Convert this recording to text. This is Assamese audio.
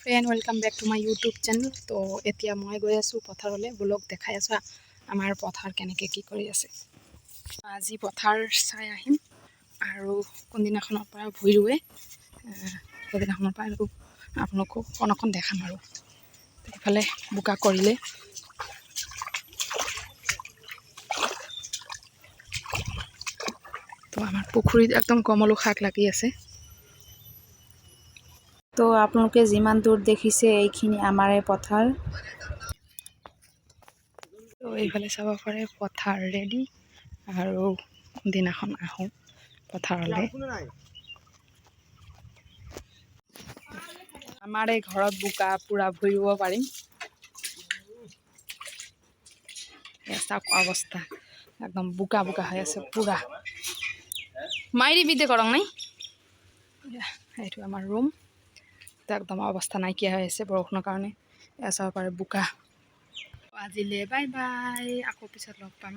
Friend welcome back to my YouTube channel. তো এতিয়া মই গৈ আছোঁ পথাৰলৈ, ব্লগ দেখাই আছোঁ আমাৰ পথাৰ কেনেকৈ কি কৰি আছে। আজি পথাৰ চাই আহিম আৰু কোনদিনাখনৰ পৰা ভূঁই ৰুৱে সেইদিনাখনৰ পৰা আৰু আপোনালোকক অকণ দেখাম। আৰু এইফালে বোকা কৰিলে তো আমাৰ পুখুৰীত একদম কমলো শাক লাগি আছে। তো আপোনালোকে যিমান দূৰ দেখিছে এইখিনি আমাৰে পথাৰ। তো এইফালে চাব পাৰে পথাৰ ৰেডি আৰু দিনাখন আহোঁ পথাৰলৈ। আমাৰ এই ঘৰত বোকা পূৰা ভুই ৰুব পাৰিম। চাওক অৱস্থা একদম বোকা বোকা হৈ আছে পূৰা। মাইৰি বিদে কৰং নাই, এইটো আমাৰ ৰুম। তো একদম অৱস্থা নাইকিয়া হৈ আছে বৰষুণৰ কাৰণে। এয়া চাব পাৰে বোকা। আজিলৈ বাই বাই, আকৌ পিছত লগ পাম।